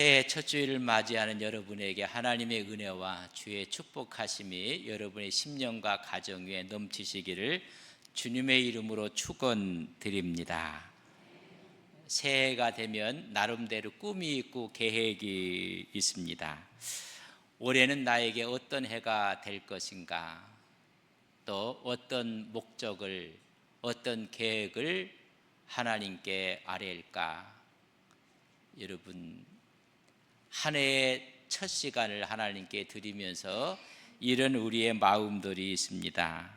새해 첫 주일을 맞이하는 여러분에게 하나님의 은혜와 주의 축복하심이 여러분의 심령과 가정 위에 넘치시기를 주님의 이름으로 축원드립니다. 새해가 되면 나름대로 꿈이 있고 계획이 있습니다. 올해는 나에게 어떤 해가 될 것인가, 또 어떤 목적을, 어떤 계획을 하나님께 아뢰일까. 여러분, 한 해의 첫 시간을 하나님께 드리면서 이런 우리의 마음들이 있습니다.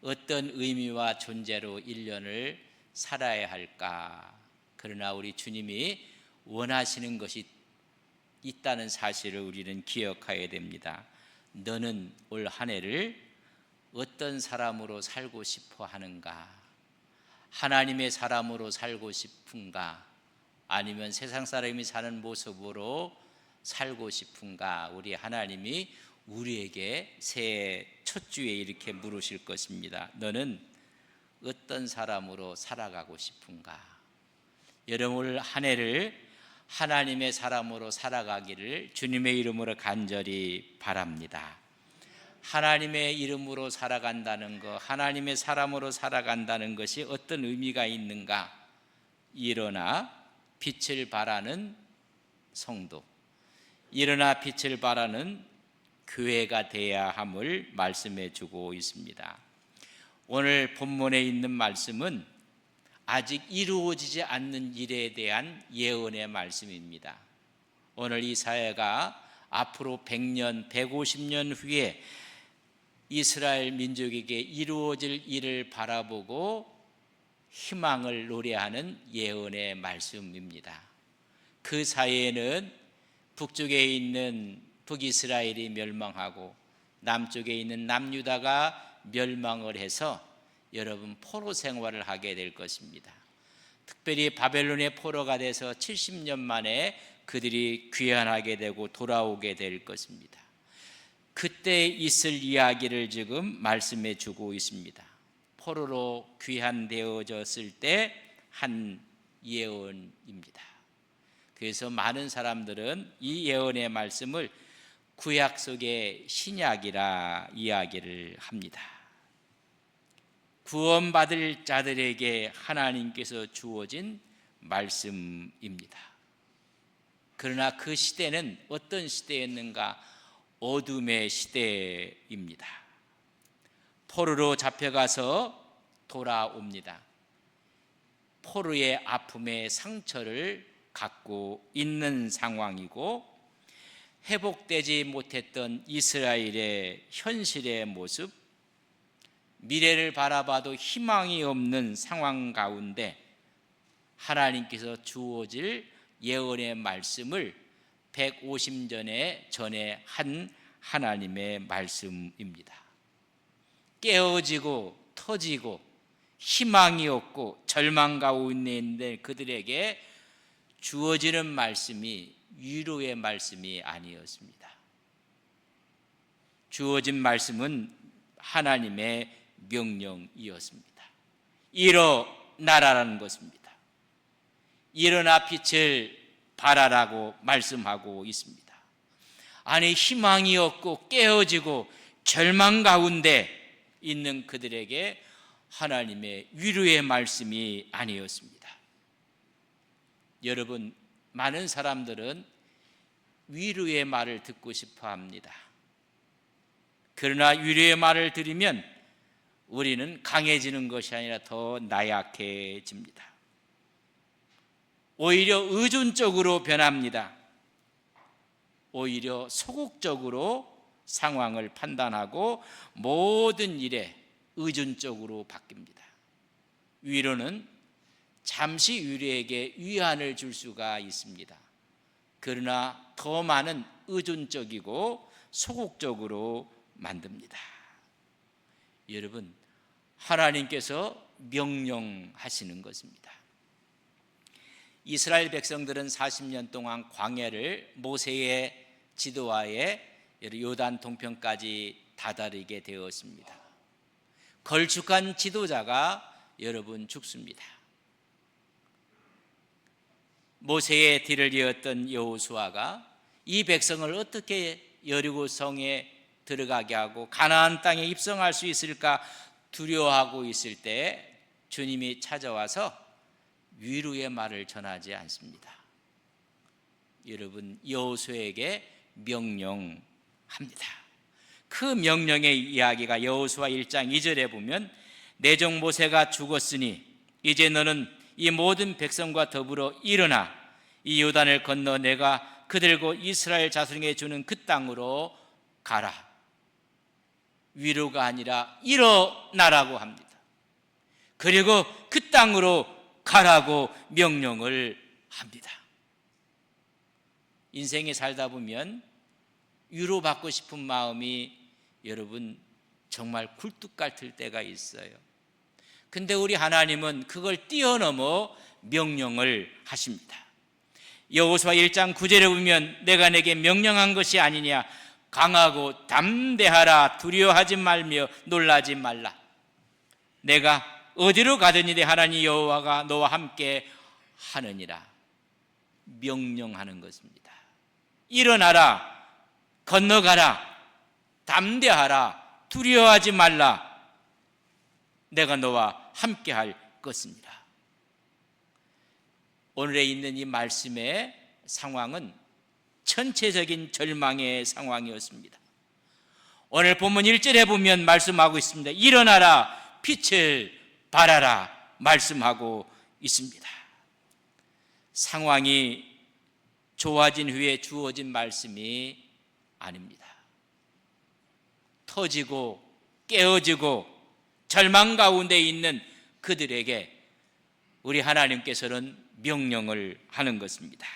어떤 의미와 존재로 1년을 살아야 할까? 그러나 우리 주님이 원하시는 것이 있다는 사실을 우리는 기억해야 됩니다. 너는 올 한 해를 어떤 사람으로 살고 싶어 하는가? 하나님의 사람으로 살고 싶은가? 아니면 세상 사람이 사는 모습으로 살고 싶은가? 우리 하나님이 우리에게 새해 첫 주에 이렇게 물으실 것입니다. 너는 어떤 사람으로 살아가고 싶은가? 여러분 한 해를 하나님의 사람으로 살아가기를 주님의 이름으로 간절히 바랍니다. 하나님의 이름으로 살아간다는 것, 하나님의 사람으로 살아간다는 것이 어떤 의미가 있는가? 일어나 빛을 발하는 성도, 일어나 빛을 발하는 교회가 되어야 함을 말씀해 주고 있습니다. 오늘 본문에 있는 말씀은 아직 이루어지지 않는 일에 대한 예언의 말씀입니다. 오늘 이 사회가 앞으로 100년, 150년 후에 이스라엘 민족에게 이루어질 일을 바라보고 희망을 노래하는 예언의 말씀입니다. 그 사이에는 북쪽에 있는 북이스라엘이 멸망하고 남쪽에 있는 남유다가 멸망을 해서 여러분 포로 생활을 하게 될 것입니다. 특별히 바벨론의 포로가 돼서 70년 만에 그들이 귀환하게 되고 돌아오게 될 것입니다. 그때 있을 이야기를 지금 말씀해 주고 있습니다. 포로로 귀환되어졌을 때 한 예언입니다. 그래서 많은 사람들은 이 예언의 말씀을 구약 속의 신약이라 이야기를 합니다. 구원받을 자들에게 하나님께서 주어진 말씀입니다. 그러나 그 시대는 어떤 시대였는가? 어둠의 시대입니다. 포로로 잡혀가서 돌아옵니다. 포로의 아픔의 상처를 갖고 있는 상황이고, 회복되지 못했던 이스라엘의 현실의 모습, 미래를 바라봐도 희망이 없는 상황 가운데 하나님께서 주어질 예언의 말씀을 150년 전에 한 하나님의 말씀입니다. 깨어지고 터지고 희망이 없고 절망 가운데 있는 그들에게 주어지는 말씀이 위로의 말씀이 아니었습니다. 주어진 말씀은 하나님의 명령이었습니다. 일어나라는 것입니다. 일어나 빛을 발하라고 말씀하고 있습니다. 아니, 희망이 없고 깨어지고 절망 가운데 있는 그들에게 하나님의 위로의 말씀이 아니었습니다. 여러분, 많은 사람들은 위로의 말을 듣고 싶어 합니다. 그러나 위로의 말을 들으면 우리는 강해지는 것이 아니라 더 나약해집니다. 오히려 의존적으로 변합니다. 오히려 소극적으로 상황을 판단하고 모든 일에 의존적으로 바뀝니다. 위로는 잠시 위로에게 위안을 줄 수가 있습니다. 그러나 더 많은 의존적이고 소극적으로 만듭니다. 여러분, 하나님께서 명령하시는 것입니다. 이스라엘 백성들은 40년 동안 광야를 모세의 지도하에 요단 동편까지 다다르게 되었습니다. 걸쭉한 지도자가 여러분 죽습니다. 모세의 뒤를 이었던 여호수아가 이 백성을 어떻게 여리고 성에 들어가게 하고 가나안 땅에 입성할 수 있을까 두려워하고 있을 때 주님이 찾아와서 위로의 말을 전하지 않습니다. 여러분, 여호수아에게 명령합니다. 그 명령의 이야기가 여호수아 1장 2절에 보면 내 종 모세가 죽었으니 이제 너는 이 모든 백성과 더불어 일어나 이 요단을 건너 내가 그들과 이스라엘 자손에게 주는 그 땅으로 가라. 위로가 아니라 일어나라고 합니다. 그리고 그 땅으로 가라고 명령을 합니다. 인생에 살다 보면 위로받고 싶은 마음이 여러분 정말 굴뚝 같을 때가 있어요. 근데 우리 하나님은 그걸 뛰어넘어 명령을 하십니다. 여호수아 1장 9절에 보면 내가 내게 명령한 것이 아니냐 강하고 담대하라 두려워하지 말며 놀라지 말라. 내가 어디로 가든지 내 하나님 여호와가 너와 함께 하느니라. 명령하는 것입니다. 일어나라, 건너가라, 담대하라, 두려워하지 말라. 내가 너와 함께 할 것입니다. 오늘에 있는 이 말씀의 상황은 전체적인 절망의 상황이었습니다. 오늘 본문 1절에 보면 말씀하고 있습니다. 일어나라, 빛을 발하라 말씀하고 있습니다. 상황이 좋아진 후에 주어진 말씀이 아닙니다. 터지고 깨어지고 절망 가운데 있는 그들에게 우리 하나님께서는 명령을 하는 것입니다.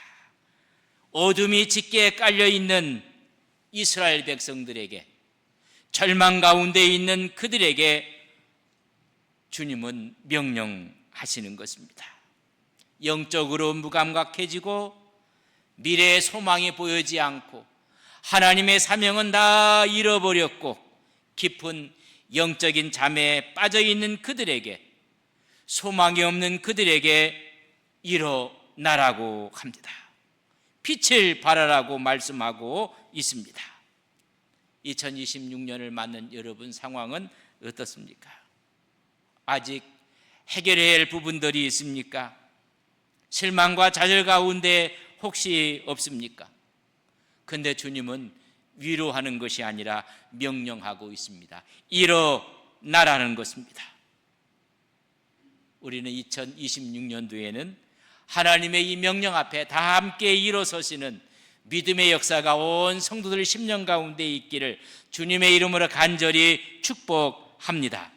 어둠이 짙게 깔려있는 이스라엘 백성들에게, 절망 가운데 있는 그들에게 주님은 명령하시는 것입니다. 영적으로 무감각해지고 미래의 소망이 보이지 않고 하나님의 사명은 다 잃어버렸고 깊은 영적인 잠에 빠져있는 그들에게, 소망이 없는 그들에게 일어나라고 합니다. 빛을 발하라고 말씀하고 있습니다. 2026년을 맞는 여러분 상황은 어떻습니까? 아직 해결해야 할 부분들이 있습니까? 실망과 좌절 가운데 혹시 없습니까? 근데 주님은 위로하는 것이 아니라 명령하고 있습니다. 일어나라는 것입니다. 우리는 2026년도에는 하나님의 이 명령 앞에 다 함께 일어서시는 믿음의 역사가 온 성도들 10년 가운데 있기를 주님의 이름으로 간절히 축복합니다.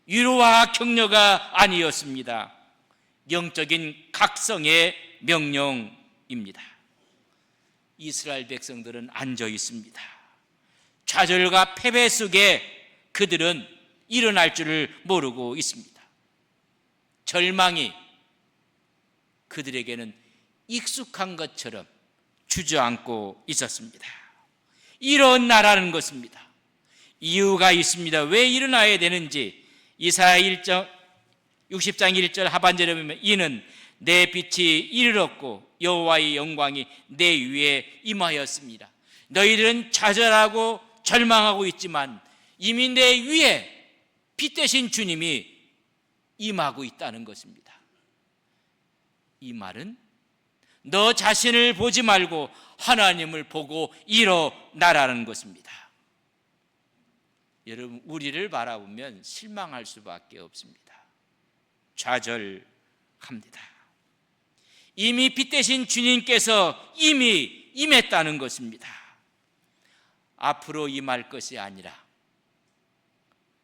위로와 격려가 아니었습니다. 영적인 각성의 명령입니다. 이스라엘 백성들은 앉아 있습니다. 좌절과 패배 속에 그들은 일어날 줄을 모르고 있습니다. 절망이 그들에게는 익숙한 것처럼 주저앉고 있었습니다. 일어나라는 것입니다. 이유가 있습니다. 왜 일어나야 되는지 이사야 60장 1절 하반절에 보면 이는 내 빛이 이르렀고 여호와의 영광이 내 위에 임하였습니다. 너희들은 좌절하고 절망하고 있지만 이미 내 위에 빛 대신 주님이 임하고 있다는 것입니다. 이 말은 너 자신을 보지 말고 하나님을 보고 일어나라는 것입니다. 여러분, 우리를 바라보면 실망할 수밖에 없습니다. 좌절합니다. 이미 빛 대신 주님께서 이미 임했다는 것입니다. 앞으로 임할 것이 아니라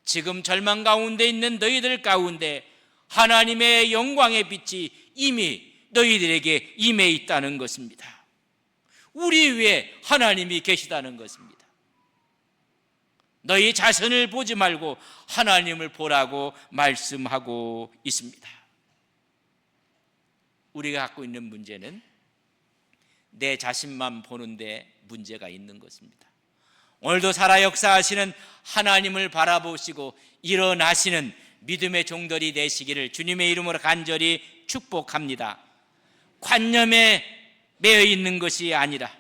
지금 절망 가운데 있는 너희들 가운데 하나님의 영광의 빛이 이미 너희들에게 임해 있다는 것입니다. 우리 위에 하나님이 계시다는 것입니다. 너희 자신을 보지 말고 하나님을 보라고 말씀하고 있습니다. 우리가 갖고 있는 문제는 내 자신만 보는데 문제가 있는 것입니다. 오늘도 살아 역사하시는 하나님을 바라보시고 일어나시는 믿음의 종들이 되시기를 주님의 이름으로 간절히 축복합니다. 관념에 매여 있는 것이 아니라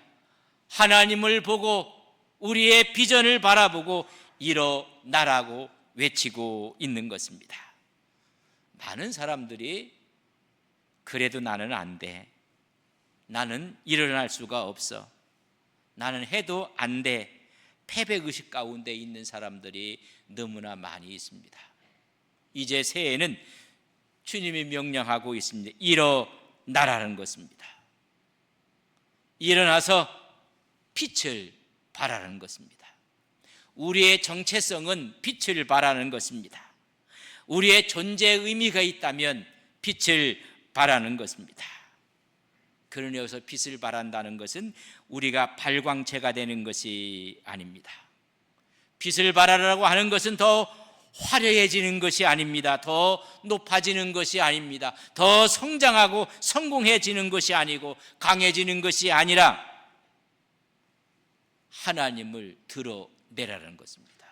하나님을 보고 우리의 비전을 바라보고 일어나라고 외치고 있는 것입니다. 많은 사람들이 그래도 나는 안 돼, 나는 일어날 수가 없어, 나는 해도 안 돼, 패배의식 가운데 있는 사람들이 너무나 많이 있습니다. 이제 새해에는 주님이 명령하고 있습니다. 일어나라는 것입니다. 일어나서 빛을 발하는 것입니다. 우리의 정체성은 빛을 발하는 것입니다. 우리의 존재의 의미가 있다면 빛을 발하는 것입니다. 그러니 여기서 빛을 발한다는 것은 우리가 발광체가 되는 것이 아닙니다. 빛을 발하라고 하는 것은 더 화려해지는 것이 아닙니다. 더 높아지는 것이 아닙니다. 더 성장하고 성공해지는 것이 아니고 강해지는 것이 아니라 하나님을 드러내라는 것입니다.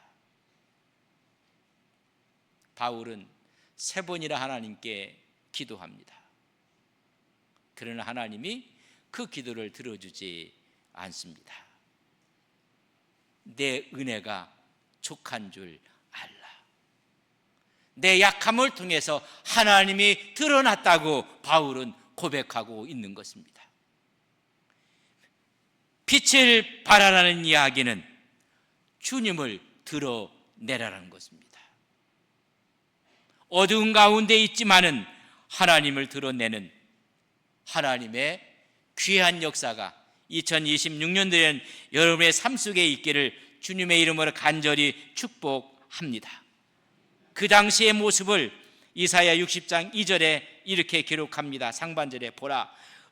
바울은 3번이나 하나님께 기도합니다. 그러나 하나님이 그 기도를 들어주지 않습니다. 내 은혜가 족한 줄 알라. 내 약함을 통해서 하나님이 드러났다고 바울은 고백하고 있는 것입니다. 빛을 발하라는 이야기는 주님을 드러내라는 것입니다. 어두운 가운데 있지만은 하나님을 드러내는 하나님의 귀한 역사가 2026년도에는 여러분의 삶 속에 있기를 주님의 이름으로 간절히 축복합니다. 그 당시의 모습을 이사야 60장 2절에 이렇게 기록합니다. 상반절에 보라,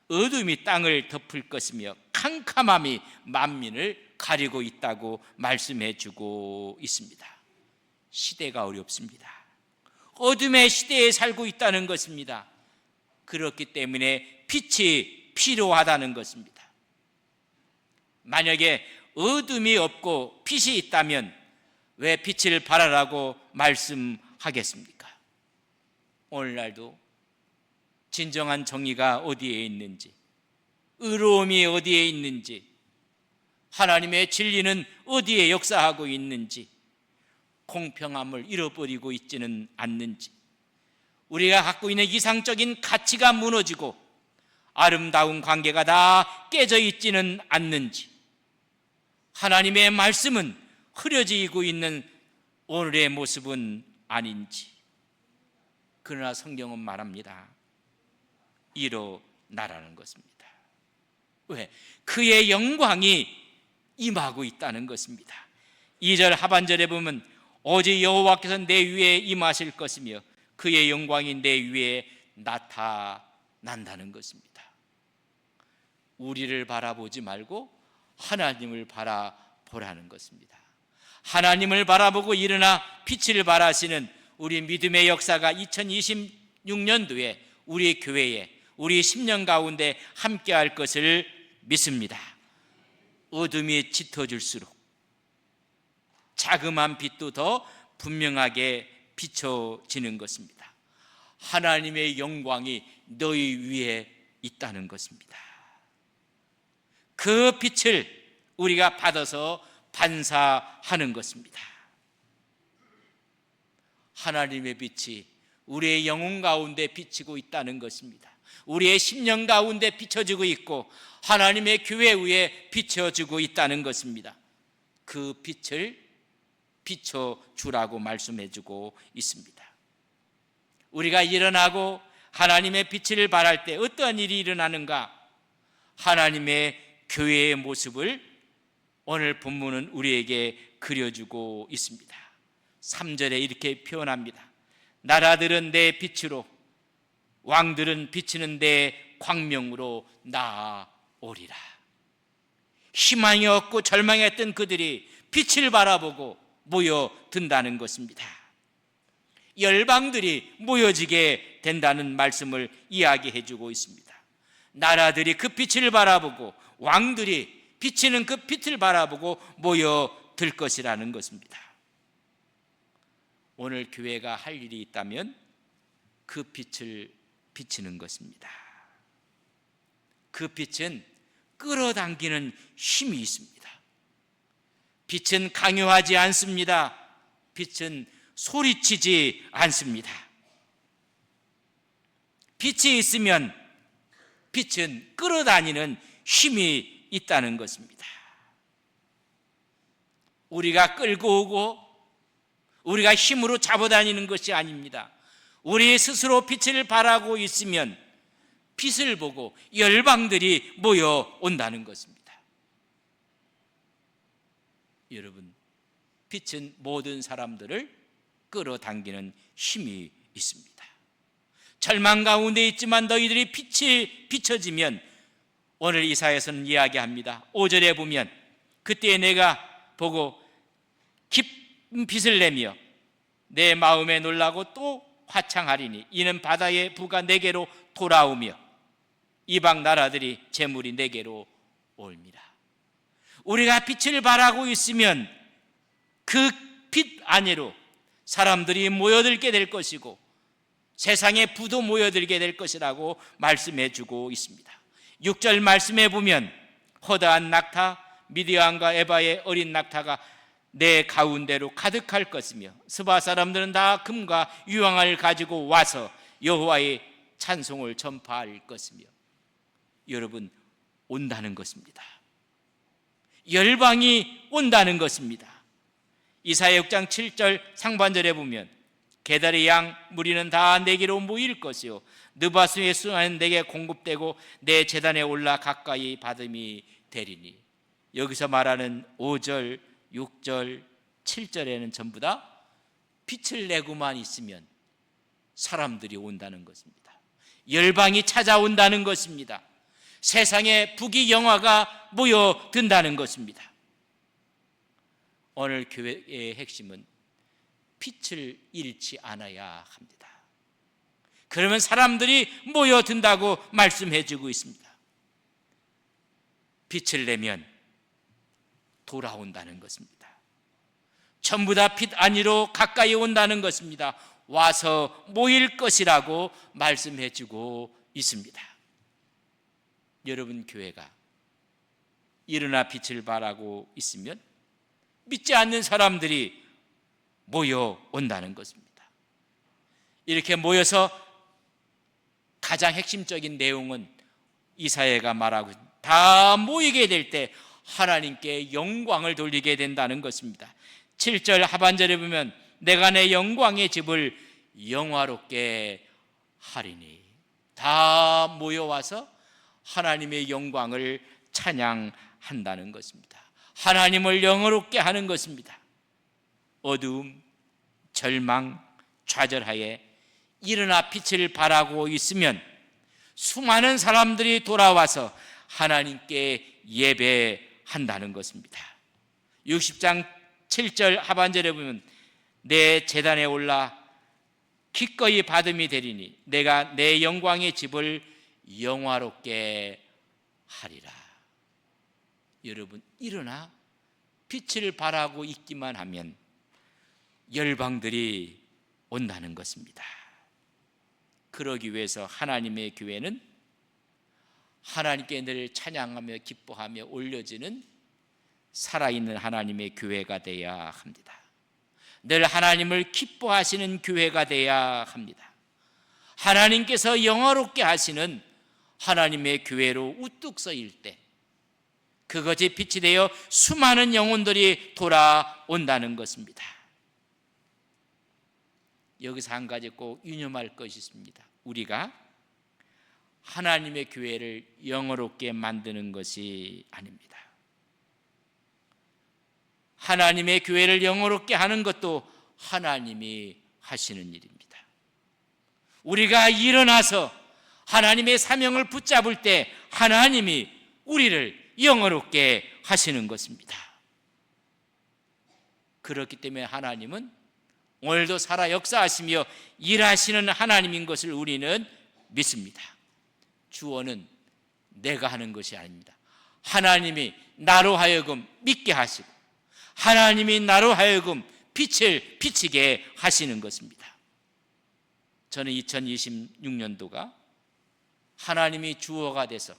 어둠이 땅을 덮을 것이며 캄캄함이 만민을 가리고 있다고 말씀해 주고 있습니다. 시대가 어렵습니다. 어둠의 시대에 살고 있다는 것입니다. 그렇기 때문에 빛이 필요하다는 것입니다. 만약에 어둠이 없고 빛이 있다면 왜 빛을 발하라고 말씀하겠습니까? 오늘날도 진정한 정의가 어디에 있는지, 의로움이 어디에 있는지, 하나님의 진리는 어디에 역사하고 있는지, 공평함을 잃어버리고 있지는 않는지, 우리가 갖고 있는 이상적인 가치가 무너지고 아름다운 관계가 다 깨져 있지는 않는지, 하나님의 말씀은 흐려지고 있는 오늘의 모습은 아닌지. 그러나 성경은 말합니다. 일어나라는 것입니다. 왜? 그의 영광이 임하고 있다는 것입니다. 2절 하반절에 보면 오직 여호와께서 내 위에 임하실 것이며 그의 영광이 내 위에 나타난다는 것입니다. 우리를 바라보지 말고 하나님을 바라보라는 것입니다. 하나님을 바라보고 일어나 빛을 발하시는 우리 믿음의 역사가 2026년도에 우리 교회에, 우리 10년 가운데 함께할 것을 믿습니다. 어둠이 짙어질수록 자그마한 빛도 더 분명하게 비춰지는 것입니다. 하나님의 영광이 너희 위에 있다는 것입니다. 그 빛을 우리가 받아서 반사하는 것입니다. 하나님의 빛이 우리의 영혼 가운데 비치고 있다는 것입니다. 우리의 심령 가운데 비춰지고 있고 하나님의 교회 위에 비춰지고 있다는 것입니다. 그 빛을 비춰주라고 말씀해주고 있습니다. 우리가 일어나고 하나님의 빛을 발할 때 어떠한 일이 일어나는가? 하나님의 교회의 모습을 오늘 본문은 우리에게 그려주고 있습니다. 3절에 이렇게 표현합니다. 나라들은 내 빛으로, 왕들은 비치는 내 광명으로 나아오리라. 희망이 없고 절망했던 그들이 빛을 바라보고 모여든다는 것입니다. 열방들이 모여지게 된다는 말씀을 이야기해 주고 있습니다. 나라들이 그 빛을 바라보고 왕들이 비치는 그 빛을 바라보고 모여들 것이라는 것입니다. 오늘 교회가 할 일이 있다면 그 빛을 비치는 것입니다. 그 빛은 끌어당기는 힘이 있습니다. 빛은 강요하지 않습니다. 빛은 소리치지 않습니다. 빛이 있으면 빛은 끌어다니는 힘이 있다는 것입니다. 우리가 끌고 오고 우리가 힘으로 잡아다니는 것이 아닙니다. 우리 스스로 빛을 발하고 있으면 빛을 보고 열방들이 모여온다는 것입니다. 여러분, 빛은 모든 사람들을 끌어당기는 힘이 있습니다. 절망 가운데 있지만 너희들이 빛이 비춰지면, 오늘 이사야서는 이야기합니다. 5절에 보면 그때 내가 보고 깊은 빛을 내며 내 마음에 놀라고 또 화창하리니 이는 바다의 부가 내게로 돌아오며 이방 나라들이 재물이 내게로 옵니다. 우리가 빛을 발하고 있으면 그 빛 안으로 사람들이 모여들게 될 것이고 세상의 부도 모여들게 될 것이라고 말씀해 주고 있습니다. 6절 말씀해 보면 허다한 낙타 미디안과 에바의 어린 낙타가 내 가운데로 가득할 것이며 스바 사람들은 다 금과 유황을 가지고 와서 여호와의 찬송을 전파할 것이며. 여러분, 온다는 것입니다. 열방이 온다는 것입니다. 이사야 6장 7절 상반절에 보면 게달의 양 무리는 다 내게로 모일 것이요 느바스의 수는 내게 공급되고 내 제단에 올라 가까이 받음이 되리니. 여기서 말하는 5절, 6절, 7절에는 전부 다 빛을 내고만 있으면 사람들이 온다는 것입니다. 열방이 찾아온다는 것입니다. 세상에 부귀 영화가 모여든다는 것입니다. 오늘 교회의 핵심은 빛을 잃지 않아야 합니다. 그러면 사람들이 모여든다고 말씀해 주고 있습니다. 빛을 내면 돌아온다는 것입니다. 전부 다 빛 안으로 가까이 온다는 것입니다. 와서 모일 것이라고 말씀해 주고 있습니다. 여러분, 교회가 일어나 빛을 발하고 있으면 믿지 않는 사람들이 모여온다는 것입니다. 이렇게 모여서 가장 핵심적인 내용은 이사야가 말하고 다 모이게 될 때 하나님께 영광을 돌리게 된다는 것입니다. 7절 하반절에 보면 내가 내 영광의 집을 영화롭게 하리니. 다 모여와서 하나님의 영광을 찬양한다는 것입니다. 하나님을 영화롭게 하는 것입니다. 어두움, 절망, 좌절하에 일어나 빛을 발하고 있으면 수많은 사람들이 돌아와서 하나님께 예배한다는 것입니다. 60장 7절 하반절에 보면 내 제단에 올라 기꺼이 받음이 되리니 내가 내 영광의 집을 영화롭게 하리라. 여러분, 일어나 빛을 발하고 있기만 하면 열방들이 온다는 것입니다. 그러기 위해서 하나님의 교회는 하나님께 늘 찬양하며 기뻐하며 올려지는 살아있는 하나님의 교회가 되어야 합니다. 늘 하나님을 기뻐하시는 교회가 되어야 합니다. 하나님께서 영화롭게 하시는 하나님의 교회로 우뚝 서일 때 그것이 빛이 되어 수많은 영혼들이 돌아온다는 것입니다. 여기서 한 가지 꼭 유념할 것이 있습니다. 우리가 하나님의 교회를 영화롭게 만드는 것이 아닙니다. 하나님의 교회를 영화롭게 하는 것도 하나님이 하시는 일입니다. 우리가 일어나서 하나님의 사명을 붙잡을 때 하나님이 우리를 영화롭게 하시는 것입니다. 그렇기 때문에 하나님은 오늘도 살아 역사하시며 일하시는 하나님인 것을 우리는 믿습니다. 주어는 내가 하는 것이 아닙니다. 하나님이 나로 하여금 믿게 하시고 하나님이 나로 하여금 빛을 비치게 하시는 것입니다. 저는 2026년도가 하나님이 주어가 돼서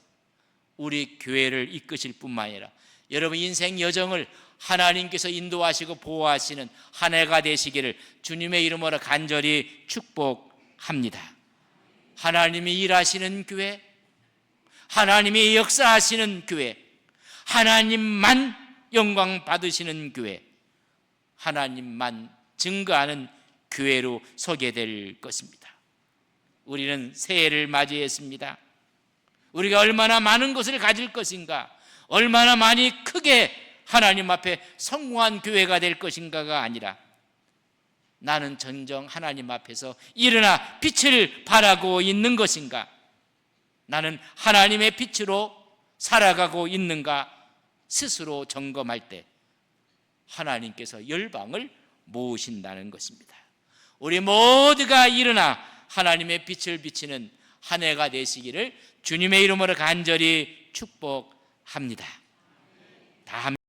우리 교회를 이끄실 뿐만 아니라 여러분 인생 여정을 하나님께서 인도하시고 보호하시는 한 해가 되시기를 주님의 이름으로 간절히 축복합니다. 하나님이 일하시는 교회, 하나님이 역사하시는 교회, 하나님만 영광 받으시는 교회, 하나님만 증거하는 교회로 서게 될 것입니다. 우리는 새해를 맞이했습니다. 우리가 얼마나 많은 것을 가질 것인가, 얼마나 많이 크게 하나님 앞에 성공한 교회가 될 것인가가 아니라 나는 전정 하나님 앞에서 일어나 빛을 발하고 있는 것인가, 나는 하나님의 빛으로 살아가고 있는가 스스로 점검할 때 하나님께서 열방을 모으신다는 것입니다. 우리 모두가 일어나 하나님의 빛을 비치는 한 해가 되시기를 주님의 이름으로 간절히 축복합니다. 다